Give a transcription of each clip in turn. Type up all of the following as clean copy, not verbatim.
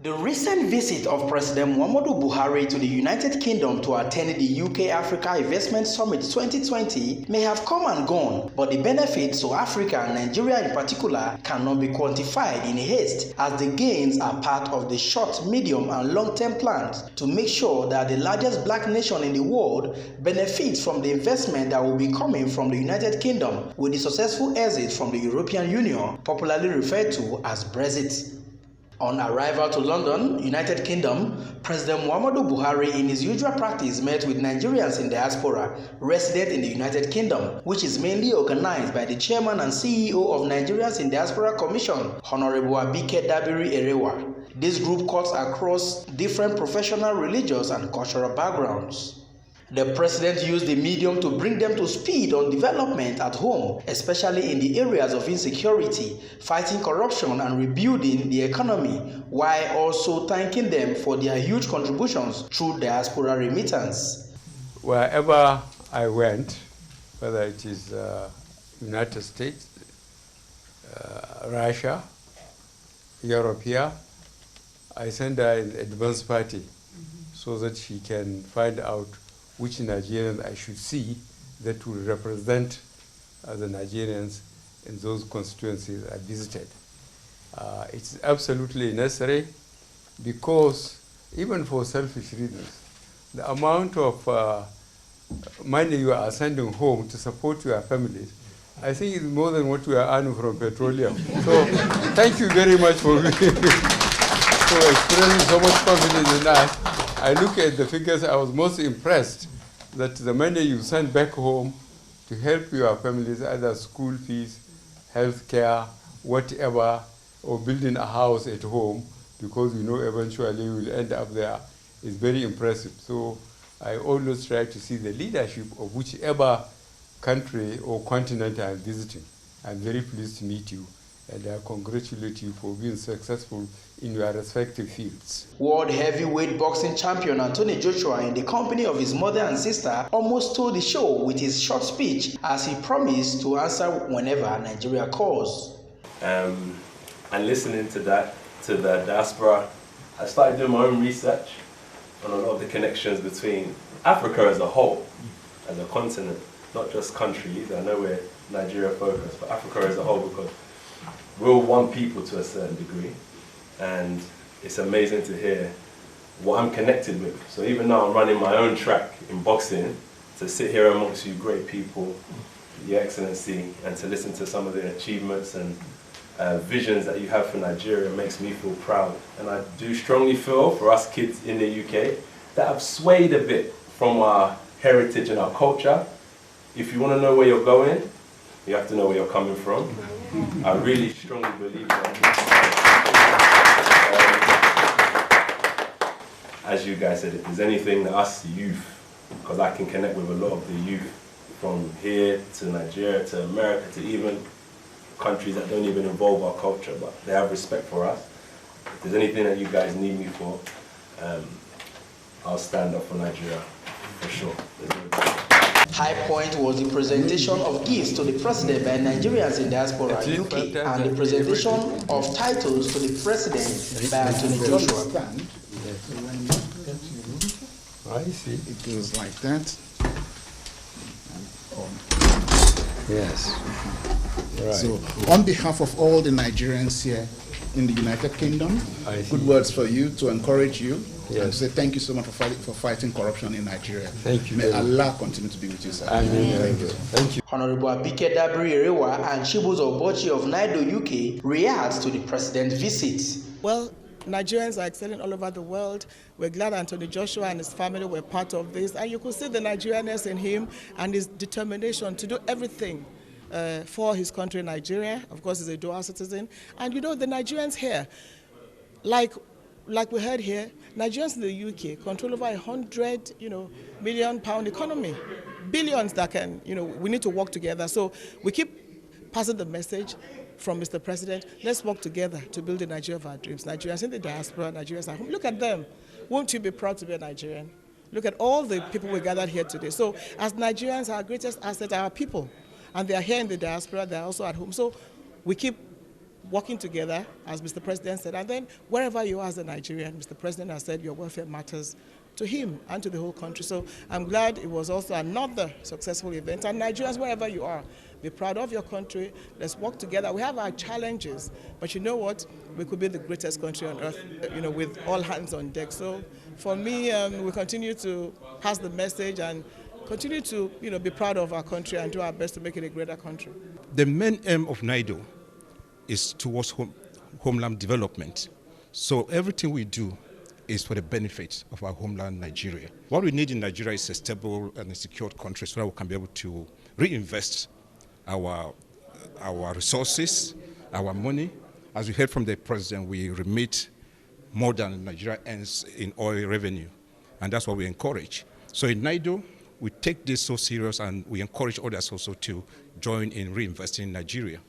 The recent visit of President Muhammadu Buhari to the United Kingdom to attend the UK-Africa Investment Summit 2020 may have come and gone, but the benefits to Africa and Nigeria in particular cannot be quantified in haste, as the gains are part of the short, medium and long-term plans to make sure that the largest black nation in the world benefits from the investment that will be coming from the United Kingdom with the successful exit from the European Union, popularly referred to as Brexit. On arrival to London, United Kingdom, President Muhammadu Buhari in his usual practice met with Nigerians in diaspora resident in the United Kingdom, which is mainly organized by the chairman and CEO of Nigerians in Diaspora Commission, Honorable Abike Dabiri Erewa. This group cuts across different professional, religious and cultural backgrounds. The president used the medium to bring them to speed on development at home, especially in the areas of insecurity, fighting corruption and rebuilding the economy, while also thanking them for their huge contributions through diaspora remittance. Wherever I went, whether it is United States, Russia, Europe here, I send her an advance party so that she can find out which Nigerians I should see that will represent the Nigerians in those constituencies I visited. It's absolutely necessary because even for selfish reasons, the amount of money you are sending home to support your families, I think it's more than what we are earning from petroleum. So thank you very much for expressing so much confidence in us. I look at the figures, I was most impressed that the money you send back home to help your families, either school fees, health care, whatever, or building a house at home, because you know eventually you will end up there, is very impressive. So I always try to see the leadership of whichever country or continent I'm visiting. I'm very pleased to meet you, and I congratulate you for being successful in your respective fields. World heavyweight boxing champion Anthony Joshua, in the company of his mother and sister, almost stole the show with his short speech as he promised to answer whenever Nigeria calls. And listening to the diaspora, I started doing my own research on a lot of the connections between Africa as a whole, as a continent, not just countries. I know we're Nigeria focused, but Africa as a whole, because we're all one people to a certain degree, and it's amazing to hear what I'm connected with. So even now I'm running my own track in boxing, to sit here amongst you great people, Your Excellency, and to listen to some of the achievements and visions that you have for Nigeria makes me feel proud. And I do strongly feel for us kids in the UK that have swayed a bit from our heritage and our culture. If you want to know where you're going, you have to know where you're coming from. I really strongly believe that. As you guys said, if there's anything that us youth, because I can connect with a lot of the youth from here to Nigeria to America to even countries that don't even involve our culture, but they have respect for us. If there's anything that you guys need me for, I'll stand up for Nigeria, for sure. High point was the presentation of gifts to the president by Nigerians in diaspora UK and the presentation of titles to the president by Anthony Joshua. I see. It goes like that. Yes. Right. So, on behalf of all the Nigerians here in the United Kingdom, good words for you, to encourage you, and to say thank you so much for fighting corruption in Nigeria. Thank you. May Allah continue to be with you, sir. Thank you. Thank you. Honorable Abike Dabiri Erewa and Chibuzo Obochi of NIDO UK reacts to the president's visit. Well, Nigerians are excelling all over the world. We're glad Anthony Joshua and his family were part of this. And you could see the Nigerianness in him and his determination to do everything for his country, Nigeria. Of course, he's a dual citizen. And you know, the Nigerians here, like we heard here, Nigerians in the UK control over £100 million economy. Billions that can, we need to work together. So we keep passing the message from Mr. President, let's work together to build the Nigeria of our dreams. Nigerians in the diaspora, Nigerians at home. Look at them. Won't you be proud to be a Nigerian? Look at all the people we gathered here today. So as Nigerians, our greatest asset are our people. And they are here in the diaspora, they are also at home. So we keep working together, as Mr. President said, and then wherever you are as a Nigerian, Mr. President has said your welfare matters to him and to the whole country. So I'm glad it was also another successful event. And Nigerians, wherever you are, be proud of your country. Let's work together. We have our challenges, but you know what? We could be the greatest country on earth, with all hands on deck. So for me, we continue to pass the message and continue to, be proud of our country and do our best to make it a greater country. The main aim of NIDO is towards homeland development. So everything we do is for the benefit of our homeland, Nigeria. What we need in Nigeria is a stable and a secured country so that we can be able to reinvest our resources, our money. As we heard from the president, we remit more than Nigeria earns in oil revenue, and that's what we encourage. So in NIDO, we take this so serious, and we encourage others also to join in reinvesting in Nigeria.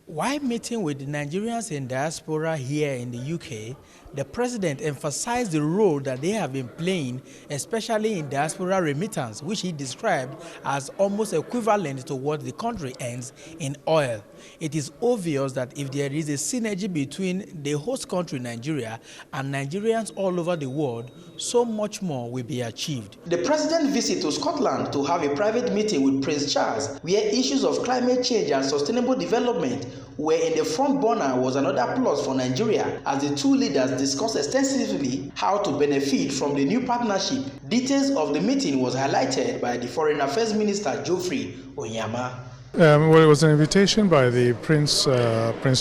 While meeting with the Nigerians in diaspora here in the UK, the president emphasized the role that they have been playing, especially in diaspora remittance, which he described as almost equivalent to what the country earns in oil. It is obvious that if there is a synergy between the host country, Nigeria, and Nigerians all over the world, so much more will be achieved. The president visited to Scotland to have a private meeting with Prince Charles, where issues of climate change and sustainable development were in the front burner was another plus for Nigeria, as the two leaders discussed extensively how to benefit from the new partnership. Details of the meeting was highlighted by the Foreign Affairs Minister Geoffrey Onyama. Well, it was an invitation by the Prince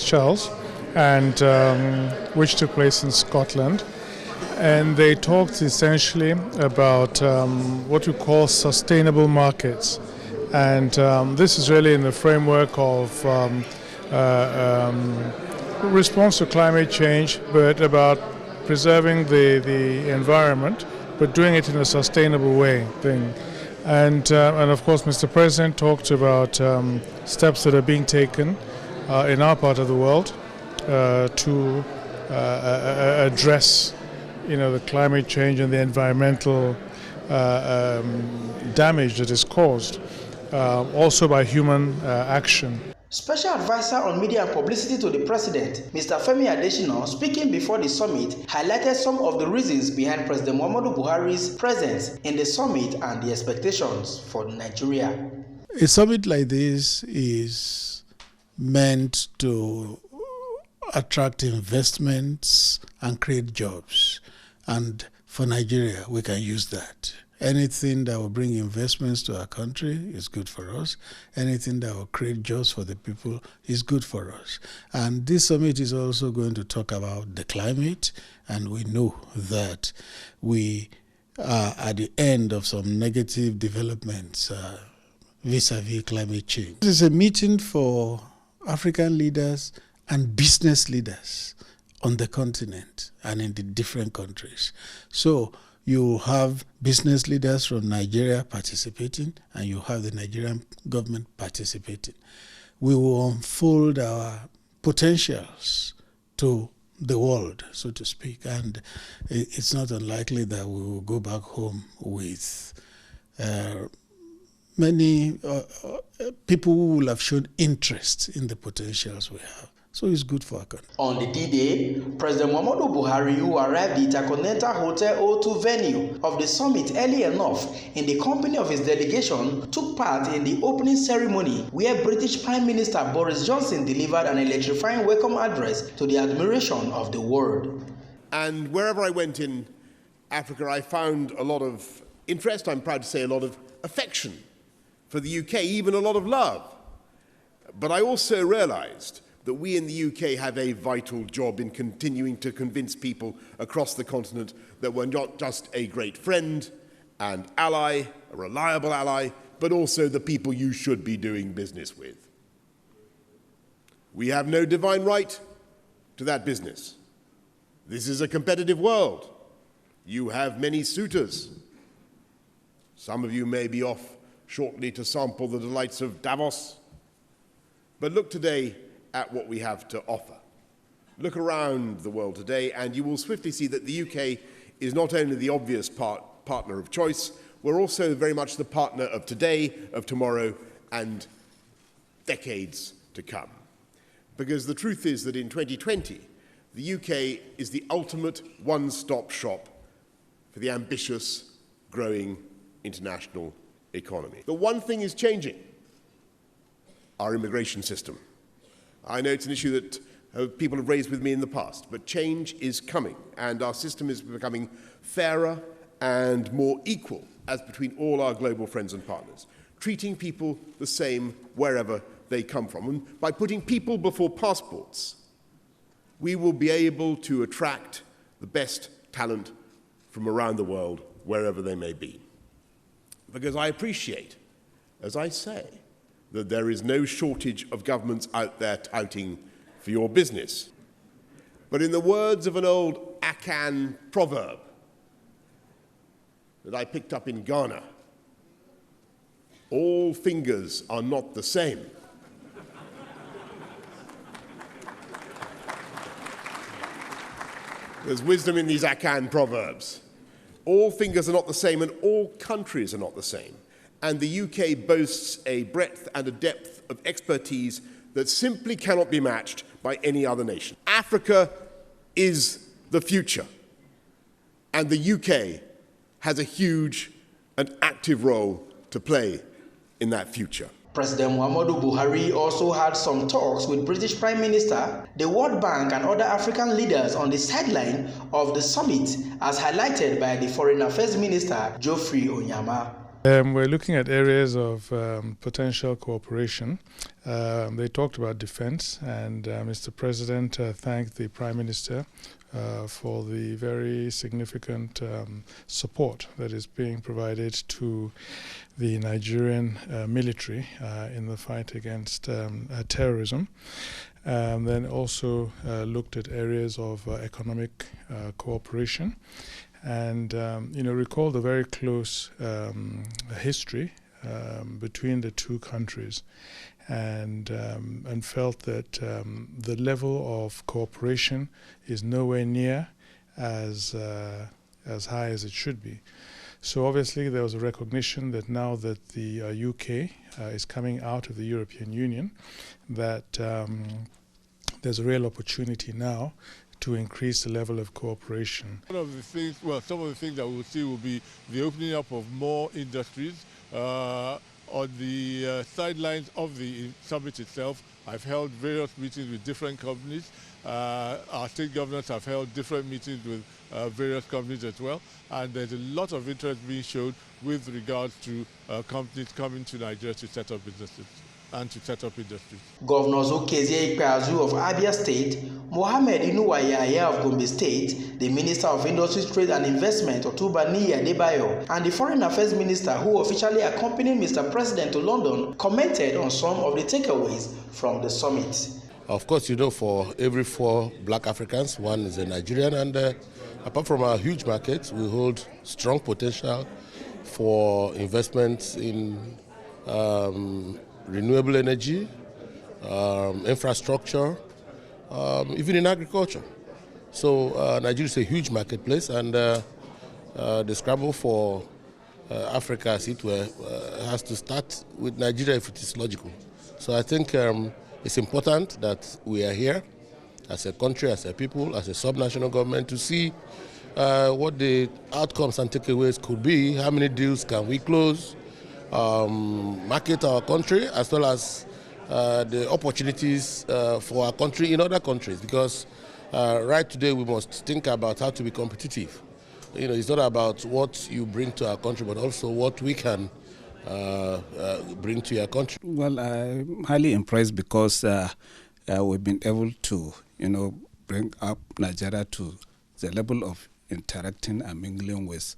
Charles, and which took place in Scotland, and they talked essentially about what we call sustainable markets, and this is really in the framework of response to climate change, but about preserving the environment, but doing it in a sustainable way. And of course, Mr. President talked about steps that are being taken in our part of the world to address, the climate change and the environmental damage that is caused, also by human action. Special Advisor on Media and Publicity to the President, Mr. Femi Adesina, speaking before the summit, highlighted some of the reasons behind President Muhammadu Buhari's presence in the summit and the expectations for Nigeria. A summit like this is meant to attract investments and create jobs. And for Nigeria, we can use that. Anything that will bring investments to our country is good for us. Anything that will create jobs for the people is good for us. And this summit is also going to talk about the climate, and we know that we are at the end of some negative developments vis-a-vis climate change. This is a meeting for African leaders and business leaders on the continent and in the different countries. So you have business leaders from Nigeria participating, and you have the Nigerian government participating. We will unfold our potentials to the world, so to speak, and it's not unlikely that we will go back home with many people who will have shown interest in the potentials we have. So it's good for our country. On the D-Day, President Muhammadu Buhari, who arrived at the Intercontinental Hotel O2 venue of the summit early enough in the company of his delegation, took part in the opening ceremony where British Prime Minister Boris Johnson delivered an electrifying welcome address to the admiration of the world. And wherever I went in Africa, I found a lot of interest, I'm proud to say a lot of affection for the UK, even a lot of love. But I also realized that we in the UK have a vital job in continuing to convince people across the continent that we're not just a great friend and ally, a reliable ally, but also the people you should be doing business with. We have no divine right to that business. This is a competitive world. You have many suitors. Some of you may be off shortly to sample the delights of Davos. But look today at what we have to offer. Look around the world today and you will swiftly see that the UK is not only the obvious partner of choice, we're also very much the partner of today, of tomorrow, and decades to come. Because the truth is that in 2020, the UK is the ultimate one-stop shop for the ambitious, growing international economy. The one thing is changing: our immigration system. I know it's an issue that people have raised with me in the past, but change is coming, and our system is becoming fairer and more equal as between all our global friends and partners, treating people the same wherever they come from. And by putting people before passports, we will be able to attract the best talent from around the world, wherever they may be. Because I appreciate, as I say, that there is no shortage of governments out there touting for your business. But in the words of an old Akan proverb that I picked up in Ghana, all fingers are not the same. There's wisdom in these Akan proverbs. All fingers are not the same, and all countries are not the same. And the UK boasts a breadth and a depth of expertise that simply cannot be matched by any other nation. Africa is the future, and the UK has a huge and active role to play in that future. President Muhammadu Buhari also had some talks with British Prime Minister, the World Bank and other African leaders on the sideline of the summit, as highlighted by the Foreign Affairs Minister, Geoffrey Onyama. We're looking at areas of potential cooperation. They talked about defense, and Mr. President thanked the Prime Minister for the very significant support that is being provided to the Nigerian military in the fight against terrorism. Then also looked at areas of economic cooperation. And recall the very close history between the two countries, and felt that the level of cooperation is nowhere near as high as it should be. So obviously there was a recognition that now that the UK is coming out of the European Union, that there's a real opportunity now to increase the level of cooperation. Some of the things that we'll see will be the opening up of more industries. On the sidelines of the summit itself, I've held various meetings with different companies. Our state governors have held different meetings with various companies as well. And there's a lot of interest being shown with regards to companies coming to Nigeria to set up businesses and to set up industries. Governors Okezie Ikpeazu of Abia State, Mohammed Inuwayaya of Gombe State, the Minister of Industry, Trade and Investment, Otubani Adebayo, and the Foreign Affairs Minister, who officially accompanied Mr. President to London, commented on some of the takeaways from the summit. Of course, for every 4 black Africans, 1 is a Nigerian, and apart from our huge markets, we hold strong potential for investments in renewable energy, infrastructure, even in agriculture. So Nigeria is a huge marketplace, and the scramble for Africa, as it were, has to start with Nigeria if it is logical. So I think it's important that we are here as a country, as a people, as a subnational government to see what the outcomes and takeaways could be, how many deals can we close, market our country, as well as the opportunities for our country in other countries, because right today we must think about how to be competitive. It's not about what you bring to our country, but also what we can bring to your country. Well, I'm highly impressed because we've been able to, bring up Nigeria to the level of interacting and mingling with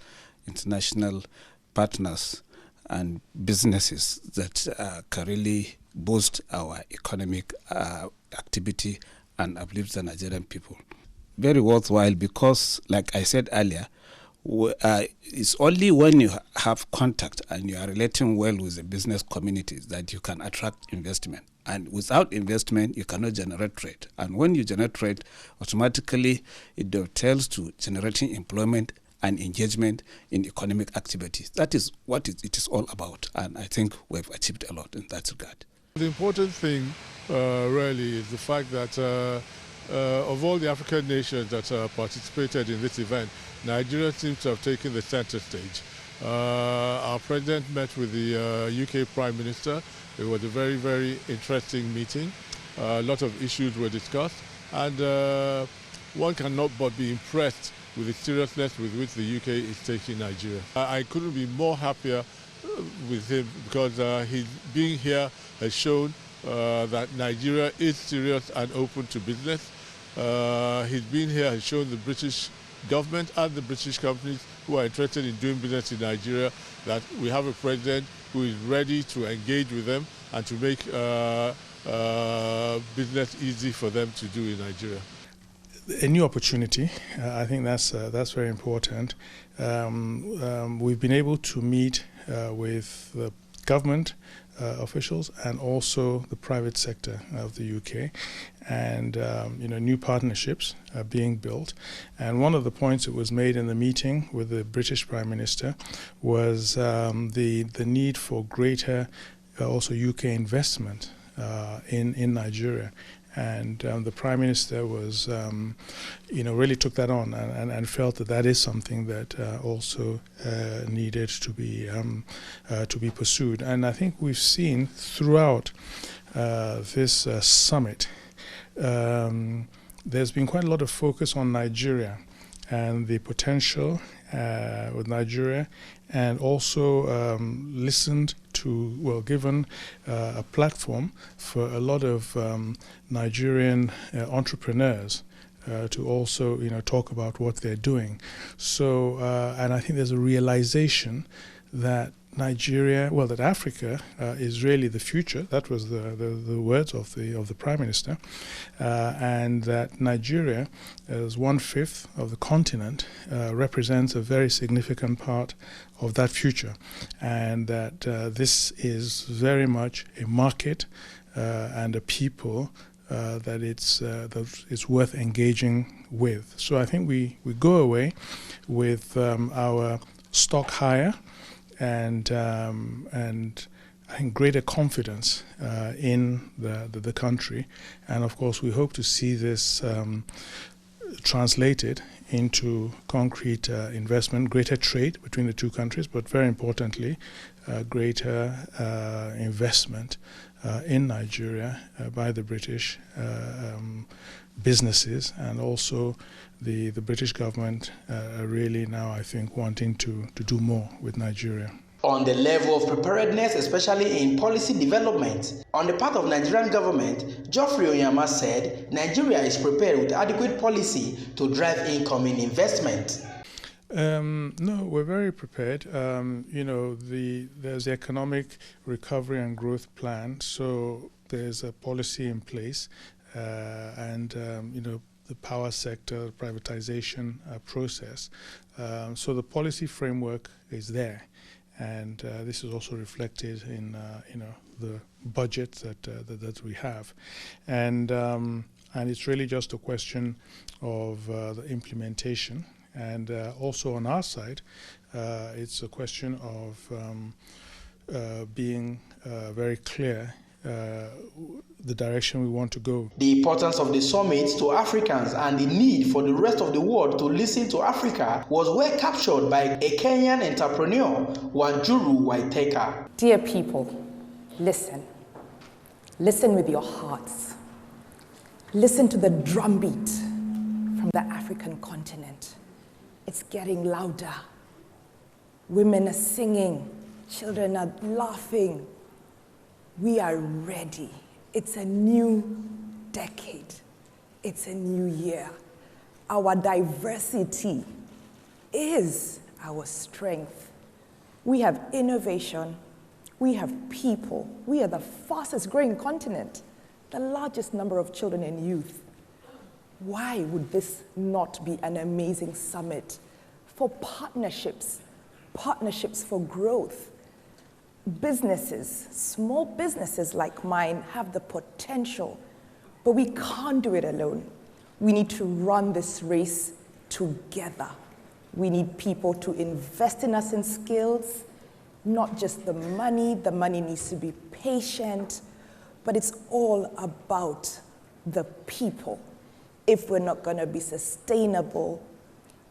international partners and businesses that can really boost our economic activity and uplift the Nigerian people. Very worthwhile because, like I said earlier, it's only when you have contact and you are relating well with the business communities that you can attract investment. And without investment, you cannot generate trade. And when you generate trade, automatically it dovetails to generating employment and engagement in economic activities. That is what it is all about. And I think we've achieved a lot in that regard. The important thing really is the fact that of all the African nations that participated in this event, Nigeria seems to have taken the center stage. Our president met with the UK Prime Minister. It was a very, very interesting meeting. A lot of issues were discussed, and one cannot but be impressed with the seriousness with which the UK is taking Nigeria. I couldn't be more happier with him because his being here has shown that Nigeria is serious and open to business. His being here has shown the British government and the British companies who are interested in doing business in Nigeria that we have a president who is ready to engage with them and to make business easy for them to do in Nigeria. A new opportunity. I think that's very important. We've been able to meet with the government officials and also the private sector of the UK, and new partnerships are being built. And one of the points that was made in the meeting with the British Prime Minister was the need for greater also UK investment in Nigeria. And the Prime Minister was, really took that on and felt that is something that also needed to be pursued. And I think we've seen throughout this summit, there's been quite a lot of focus on Nigeria and the potential with Nigeria, and also given a platform for a lot of Nigerian entrepreneurs to also, talk about what they're doing. So, and I think there's a realization that that Africa is really the future. That was the words of the Prime Minister, and that Nigeria, as 1/5 of the continent, represents a very significant part of that future, and that this is very much a market and a people that it's worth engaging with. So I think we go away with our stock higher, and I think greater confidence in the country, and of course we hope to see this translated into concrete investment, greater trade between the two countries, but very importantly, greater investment in Nigeria by the British businesses, and also the British government are really now, I think, wanting to do more with Nigeria. On the level of preparedness, especially in policy development, on the part of Nigerian government, Geoffrey Onyama said Nigeria is prepared with adequate policy to drive incoming investment. No, we're very prepared. There's the economic recovery and growth plan, so there's a policy in place, and the power sector privatization process. So the policy framework is there. And this is also reflected in the budget that we have, and it's really just a question of the implementation. And also on our side, it's a question of being very clear the direction we want to go. The importance of the summit to Africans and the need for the rest of the world to listen to Africa was well captured by a Kenyan entrepreneur, Wanjuru Waiteka. Dear people, listen. Listen with your hearts. Listen to the drumbeat from the African continent. It's getting louder. Women are singing. Children are laughing. We are ready. It's a new decade. It's a new year. Our diversity is our strength. We have innovation. We have people. We are the fastest growing continent, the largest number of children and youth. Why would this not be an amazing summit for partnerships for growth? Businesses, small businesses like mine have the potential, but we can't do it alone. We need to run this race together. We need people to invest in us in skills, not just the money. The money needs to be patient. but it's all about the people. If we're not going to be sustainable,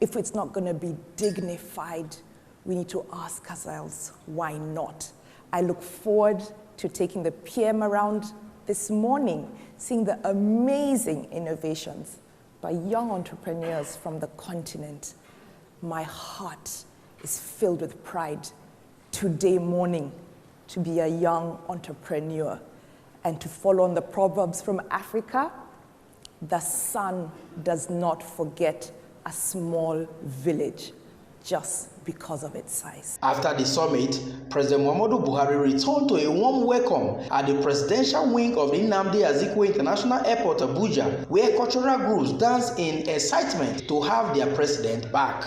if it's not going to be dignified, we need to ask ourselves, why not? I look forward to taking the PM around this morning, seeing the amazing innovations by young entrepreneurs from the continent. My heart is filled with pride today morning to be a young entrepreneur and to follow on the proverbs from Africa. The sun does not forget a small village just because of its size. After the summit, President Muhammadu Buhari returned to a warm welcome at the presidential wing of the Nnamdi Azikiwe International Airport, Abuja, where cultural groups danced in excitement to have their president back.